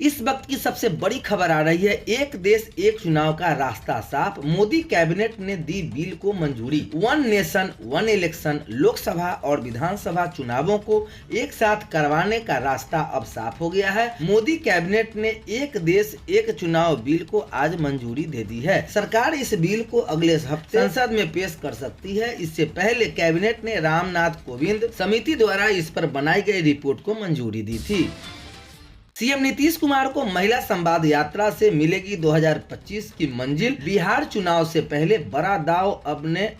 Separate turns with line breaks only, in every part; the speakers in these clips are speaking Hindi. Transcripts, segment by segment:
इस वक्त की सबसे बड़ी खबर आ रही है। एक देश एक चुनाव का रास्ता साफ। मोदी कैबिनेट ने दी बिल को मंजूरी। One nation one election, Lok Sabha और विधानसभा चुनावों को एक साथ करवाने का रास्ता अब साफ हो गया है। मोदी कैबिनेट ने एक देश एक चुनाव बिल को आज मंजूरी दे दी है। सरकार इस बिल को अगले हफ्ते संसद में पेश कर सकती है। इससे पहले कैबिनेट ने रामनाथ कोविंद समिति द्वारा इस पर बनाई गई रिपोर्ट को मंजूरी दी थी। सीएम नीतीश कुमार को महिला संवाद यात्रा से मिलेगी 2025 की मंजिल। बिहार चुनाव से पहले बड़ा दाव।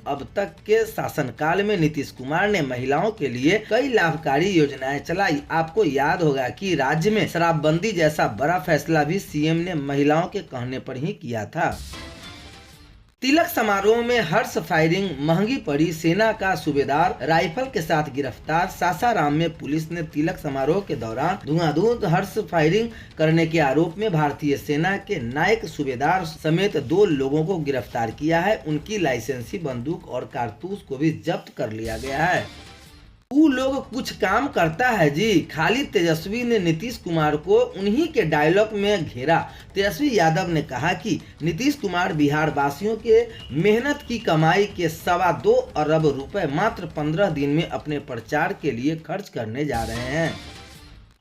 अब तक के शासनकाल में नीतीश कुमार ने महिलाओं के लिए कई लाभकारी योजनाएं चलाई। आपको याद होगा कि राज्य में शराबबंदी जैसा बड़ा फैसला भी सीएम ने महिलाओं के कहने पर ही किया था। तिलक समारोह में हर्ष फायरिंग महंगी पड़ी। सेना का सूबेदार राइफल के साथ गिरफ्तार। सासाराम में पुलिस ने तिलक समारोह के दौरान धुआंधूत हर्ष फायरिंग करने के आरोप में भारतीय सेना के नायक सूबेदार समेत 2 लोगों को गिरफ्तार किया है। उनकी लाइसेंसी बंदूक और कारतूस को भी जब्त कर लिया गया है। वो लोग कुछ काम करता है जी। खाली तेजस्वी ने नीतीश कुमार को उन्हीं के डायलॉग में घेरा। तेजस्वी यादव ने कहा कि नीतीश कुमार बिहार वासियों के मेहनत की कमाई के 2.25 अरब रुपए मात्र 15 दिन में अपने प्रचार के लिए खर्च करने जा रहे हैं।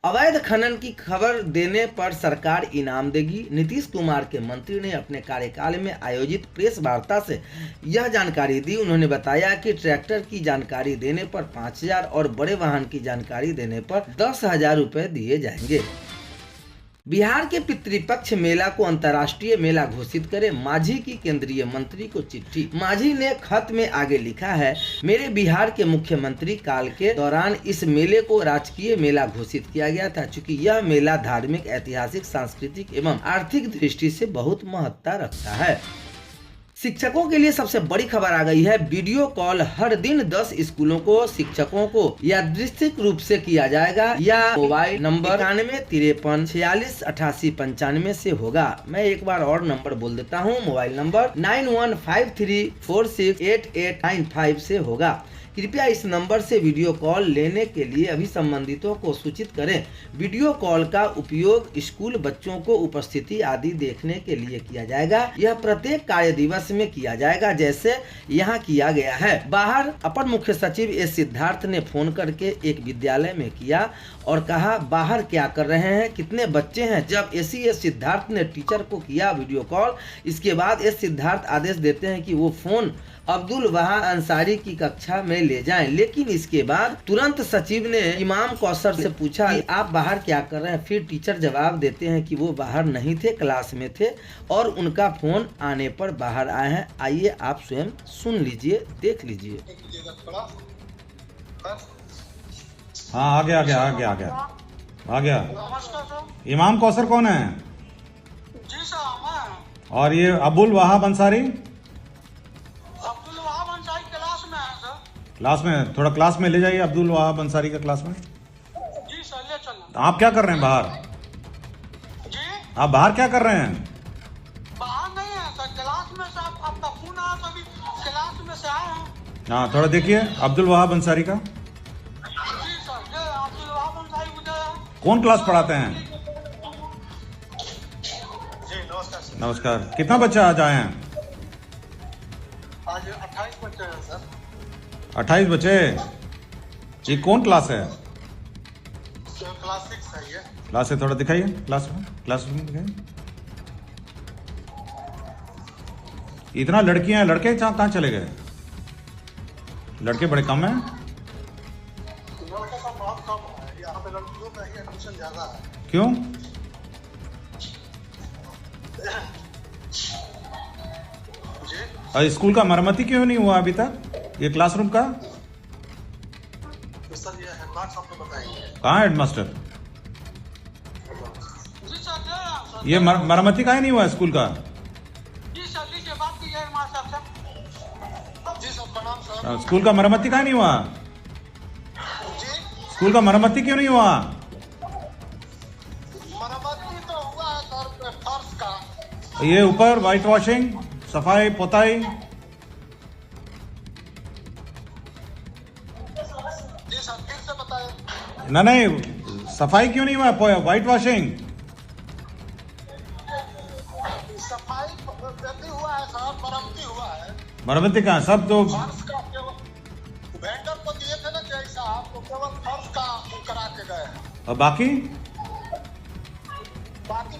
अवैध खनन की खबर देने पर सरकार इनाम देगी। नीतीश कुमार के मंत्री ने अपने कार्यकाल में आयोजित प्रेस वार्ता से यह जानकारी दी। उन्होंने बताया कि ट्रैक्टर की जानकारी देने पर 5,000 और बड़े वाहन की जानकारी देने पर 10,000 रुपए दिए जाएंगे। बिहार के पितृपक्ष मेला को अंतर्राष्ट्रीय मेला घोषित करे। मांझी की केंद्रीय मंत्री को चिट्ठी। मांझी ने खत में आगे लिखा है, मेरे बिहार के मुख्यमंत्री काल के दौरान इस मेले को राजकीय मेला घोषित किया गया था, चूँकि यह मेला धार्मिक, ऐतिहासिक, सांस्कृतिक एवं आर्थिक दृष्टि से बहुत महत्ता रखता है। शिक्षकों के लिए सबसे बड़ी खबर आ गई है। वीडियो कॉल हर दिन 10 स्कूलों को शिक्षकों को यादृच्छिक रूप से किया जाएगा। या मोबाइल नंबर 91 53 46 88 95 से होगा। मैं एक बार और नंबर बोल देता हूँ। मोबाइल नंबर 9153468895 से होगा। कृपया इस नंबर से वीडियो कॉल लेने के लिए अभी संबंधितों को सूचित करें। वीडियो कॉल का उपयोग स्कूल बच्चों को उपस्थिति आदि देखने के लिए किया जाएगा। यह प्रत्येक कार्य दिवस में किया जाएगा, जैसे यहाँ किया गया है। बाहर अपर मुख्य सचिव एस सिद्धार्थ ने फोन करके एक विद्यालय में किया और कहा, बाहर क्या कर रहे हैं, कितने बच्चे हैं। जब एस सिद्धार्थ ने टीचर को किया वीडियो कॉल, इसके बाद एस सिद्धार्थ आदेश देते हैं कि वो फोन अब्दुल वहा अंसारी की कक्षा में ले जाएं। लेकिन इसके बाद तुरंत सचिव ने इमाम कौसर से पूछा कि आप बाहर क्या कर रहे हैं। फिर टीचर जवाब देते हैं कि वो बाहर नहीं थे, क्लास में थे और उनका फोन आने पर बाहर आए हैं। आइए आप स्वयं सुन लीजिए, देख लीजिए।
हाँ, आ गया। इमाम कौसर कौन है?
जी साहब।
और ये अब्दुल वहाब अंसारी
क्लास में है सर।
क्लास में, थोड़ा क्लास में ले जाइए अब्दुल वहाब अंसारी का क्लास में।
जी सर, ले चलो।
आप क्या कर रहे हैं बाहर?
जी,
आप बाहर क्या कर रहे हैं?
बाहर नहीं है सर, क्लास में से आपका फोन आया तो अभी क्लास में से आए हैं।
हाँ, थोड़ा देखिए अब्दुल वहाब अंसारी का।
जी सर, ये अब्दुल वहाब अंसारी मुझे।
कौन क्लास पढ़ाते हैं?
जी नमस्कार सर।
नमस्कार। कितना बच्चा आज आए हैं?
आज 28 बच्चे हैं सर।
28 बच्चे। ये कौन क्लास है?
क्लास 6 है ये।
क्लास है, थोड़ा दिखाइए क्लासरूम दिखाइए। इतना लड़कियां हैं, लड़के कहाँ चले गए? लड़के बड़े कम हैं।
लड़कों का बहुत कम है यहाँ पे, लड़कियों का ही एडमिशन ज्यादा है।
क्यों?
जी,
और स्कूल का मरम्मती क्यों नहीं हुआ अभी तक, ये क्लासरूम का?
तो सर ये हेडमास्टर आपको बताएंगे।
कहाँ है हेडमास्टर?
जी सर, सर
ये मरम्मती काहे नहीं हुआ स्कूल का?
जी सर, लीजिए बात कीजिए हेडमास्टर से। जी सर, प्रणाम सर।
स्कूल का मरम्मती काहे नहीं हुआ?
जी,
स्कूल का मरम्मती क्यों नहीं हुआ?
मरम्मती तो हुआ है सर, फर्श का।
ये ऊपर व्हाइट वॉशिंग, सफाई पोताई।
जी सर, फिर से बताएं।
नहीं, सफाई क्यों नहीं हुआ? White washing.
क्षति हुआ है साहब, मरम्मती हुआ है।
मरम्मती कहाँ, सब तो
फर्श का केवल वेंडर को दिए थे ना जय साहब, तो केवल फर्श का करा के गए हैं।
और बाकी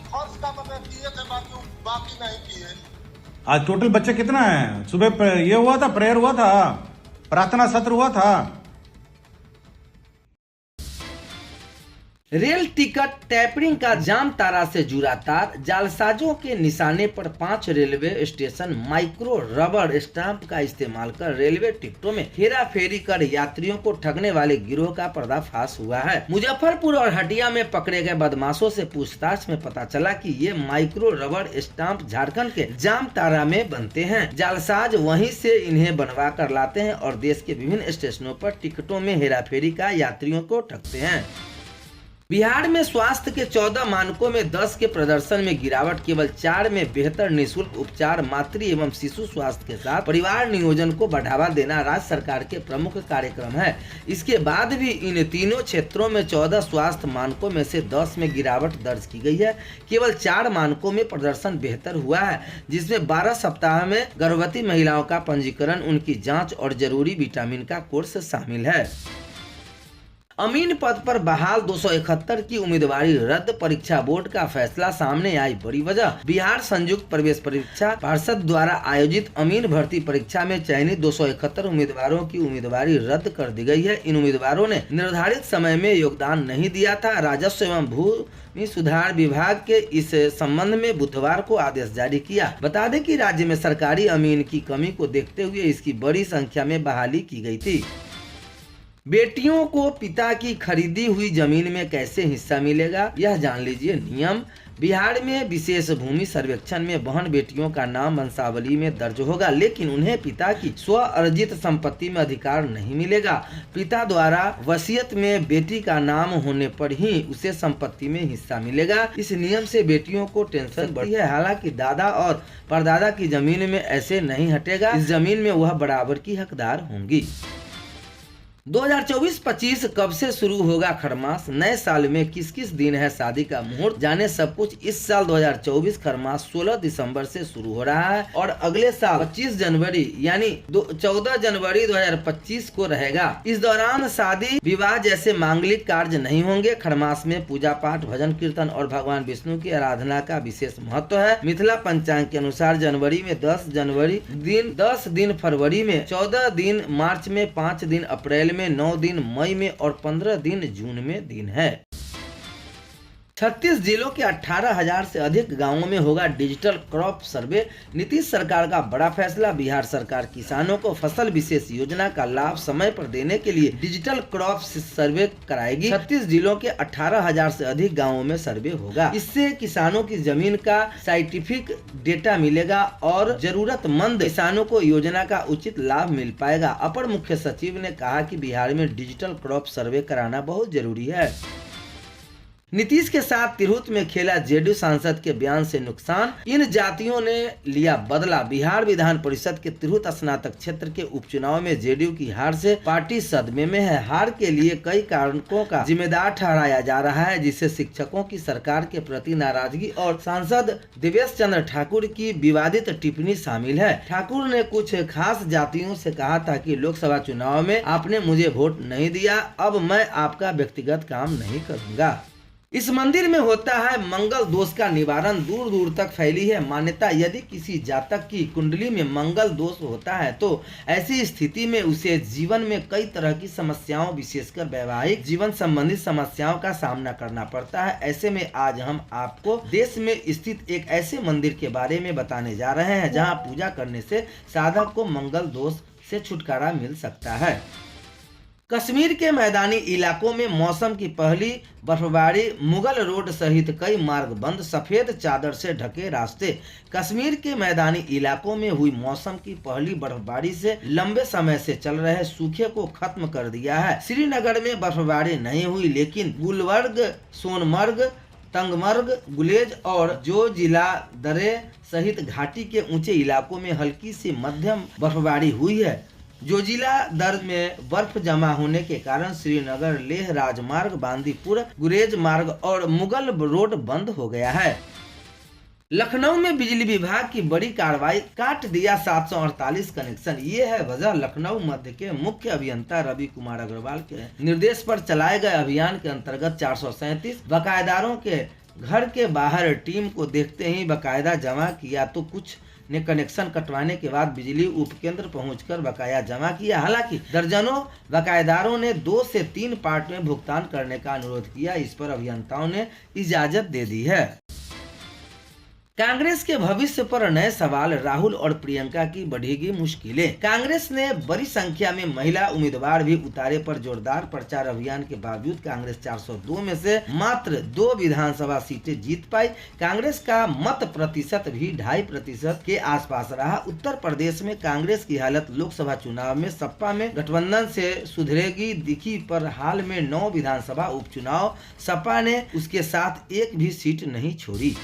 फर्श का मतलब दिए थे, बाकी नहीं किए।
आज टोटल बच्चे कितना है? सुबह ये हुआ था, प्रेयर हुआ था, प्रार्थना सत्र हुआ था।
रेल टिकट टैपरिंग का जाम तारा से जुड़ा तार, जालसाजों के निशाने पर 5 railway station micro rubber stamp का इस्तेमाल कर रेलवे टिकटों में हेरा फेरी कर यात्रियों को ठगने वाले गिरोह का पर्दाफाश हुआ है। मुजफ्फरपुर और हटिया में पकड़े गए बदमाशों से पूछताछ में पता चला कि ये माइक्रो रबर स्टाम्प झारखंड के जाम तारा में बनते हैं। जालसाज वहीं से इन्हें बनवा कर लाते हैं और देश के विभिन्न स्टेशनों पर टिकटों में हेराफेरी का यात्रियों को ठगते हैं। बिहार में स्वास्थ्य के 14 मानकों में 10 के प्रदर्शन में गिरावट, केवल 4 में बेहतर निःशुल्क उपचार, मातृ एवं शिशु स्वास्थ्य के साथ परिवार नियोजन को बढ़ावा देना राज्य सरकार के प्रमुख कार्यक्रम है। इसके बाद भी इन तीनों क्षेत्रों में 14 स्वास्थ्य मानकों में से 10 में गिरावट दर्ज की गई है। केवल 4 मानकों में प्रदर्शन बेहतर हुआ है, जिसमें 12 सप्ताह में गर्भवती महिलाओं का पंजीकरण, उनकी जाँच और जरूरी विटामिन का कोर्स शामिल है। अमीन पद पर बहाल 271 की उम्मीदवारी रद्द, परीक्षा बोर्ड का फैसला, सामने आई बड़ी वजह। बिहार संयुक्त प्रवेश परीक्षा पार्षद द्वारा आयोजित अमीन भर्ती परीक्षा में चयनित 271 उम्मीदवारों की उम्मीदवारी रद्द कर दी गई है। इन उम्मीदवारों ने निर्धारित समय में योगदान नहीं दिया था। राजस्व एवं भूमि सुधार विभाग के इस संबंध में बुधवार को आदेश जारी किया। बता दें कि राज्य में सरकारी अमीन की कमी को देखते हुए इसकी बड़ी संख्या में बहाली की गई थी। बेटियों को पिता की खरीदी हुई जमीन में कैसे हिस्सा मिलेगा, यह जान लीजिए नियम। बिहार में विशेष भूमि सर्वेक्षण में बहन बेटियों का नाम वंशावली में दर्ज होगा, लेकिन उन्हें पिता की स्व अर्जित संपत्ति में अधिकार नहीं मिलेगा। पिता द्वारा वसीयत में बेटी का नाम होने पर ही उसे संपत्ति में हिस्सा मिलेगा। इस नियम से बेटियों को टेंशन बढ़ती है। हालांकि दादा और परदादा की जमीन में ऐसे नहीं हटेगा, इस जमीन में वह बराबर की हकदार होंगी। 2024-25 कब से शुरू होगा खरमास, नए साल में किस किस दिन है शादी का मुहूर्त, जाने सब कुछ। इस साल 2024 खरमास 16 दिसंबर से शुरू हो रहा है और अगले साल 25 जनवरी यानी 14 जनवरी 2025 को रहेगा। इस दौरान शादी विवाह जैसे मांगलिक कार्य नहीं होंगे। खरमास में पूजा पाठ, भजन कीर्तन और भगवान विष्णु की आराधना का विशेष महत्व है। मिथिला पंचांग के अनुसार जनवरी में 10 जनवरी दिन, 10 दिन फरवरी में, 14 दिन मार्च में, 5 दिन अप्रैल में, 9 दिन मई में और 15 दिन जून में दिन है। 36 जिलों के 18,000 से अधिक गांवों में होगा डिजिटल क्रॉप सर्वे। नीतीश सरकार का बड़ा फैसला। बिहार सरकार किसानों को फसल विशेष योजना का लाभ समय पर देने के लिए डिजिटल क्रॉप सर्वे कराएगी। 36 जिलों के 18,000 से अधिक गांवों में सर्वे होगा। इससे किसानों की जमीन का साइंटिफिक डेटा मिलेगा और जरूरतमंद किसानों को योजना का उचित लाभ मिल पाएगा। अपर मुख्य सचिव ने कहा कि बिहार में डिजिटल क्रॉप सर्वे कराना बहुत जरूरी है। नीतीश के साथ तिरहुत में खेला जेडीयू सांसद के बयान से नुकसान, इन जातियों ने लिया बदला। बिहार विधान परिषद के तिरहुत स्नातक क्षेत्र के उपचुनाव में जेडीयू की हार से पार्टी सदमे में है। हार के लिए कई कारणों का जिम्मेदार ठहराया जा रहा है, जिससे शिक्षकों की सरकार के प्रति नाराजगी और सांसद देवेश चंद्र ठाकुर की विवादित टिप्पणी शामिल है। ठाकुर ने कुछ खास जातियों से कहा था कि लोकसभा चुनाव में आपने मुझे वोट नहीं दिया, अब मैं आपका व्यक्तिगत काम नहीं करूंगा। इस मंदिर में होता है मंगल दोष का निवारण, दूर दूर तक फैली है मान्यता। यदि किसी जातक की कुंडली में मंगल दोष होता है तो ऐसी स्थिति में उसे जीवन में कई तरह की समस्याओं, विशेषकर वैवाहिक जीवन संबंधी समस्याओं का सामना करना पड़ता है। ऐसे में आज हम आपको देश में स्थित एक ऐसे मंदिर के बारे में बताने जा रहे हैं जहाँ पूजा करने से साधक को मंगल दोष से छुटकारा मिल सकता है। कश्मीर के मैदानी इलाकों में मौसम की पहली बर्फबारी, मुगल रोड सहित कई मार्ग बंद, सफेद चादर से ढके रास्ते। कश्मीर के मैदानी इलाकों में हुई मौसम की पहली बर्फबारी से लंबे समय से चल रहे सूखे को खत्म कर दिया है। श्रीनगर में बर्फबारी नहीं हुई, लेकिन गुलबर्ग, सोनमर्ग, तंगमर्ग, गुलेज और जोजिला दरे सहित घाटी के ऊंचे इलाकों में हल्की से मध्यम बर्फबारी हुई है। जोजिला दर्द में बर्फ जमा होने के कारण श्रीनगर लेह राजमार्ग, बांदीपुर, गुरेज मार्ग और मुगल रोड बंद हो गया है। लखनऊ में बिजली विभाग की बड़ी कार्रवाई, काट दिया 748 कनेक्शन। ये है वजह। लखनऊ मध्य के मुख्य अभियंता रवि कुमार अग्रवाल के निर्देश पर चलाए गए अभियान के अंतर्गत 437 बकायेदारों के घर के बाहर टीम को देखते ही बकायदा जमा किया, तो कुछ ने कनेक्शन कटवाने के बाद बिजली उपकेंद्र पहुंचकर बकाया जमा किया। हालांकि दर्जनों बकायेदारों ने 2 से 3 पार्ट में भुगतान करने का अनुरोध किया। इस पर अभियंताओं ने इजाजत दे दी है। कांग्रेस के भविष्य पर नए सवाल, राहुल और प्रियंका की बढ़ेगी मुश्किलें। कांग्रेस ने बड़ी संख्या में महिला उम्मीदवार भी उतारे पर जोरदार प्रचार अभियान के बावजूद कांग्रेस 402 में से मात्र 2 विधानसभा सीटें जीत पाई। कांग्रेस का मत प्रतिशत भी 2.5% के आसपास रहा। उत्तर प्रदेश में कांग्रेस की हालत लोकसभा चुनाव में सपा में गठबंधन से सुधरेगी दिखी, पर हाल में 9 विधानसभा उपचुनाव सपा ने उसके साथ एक भी सीट नहीं छोड़ी।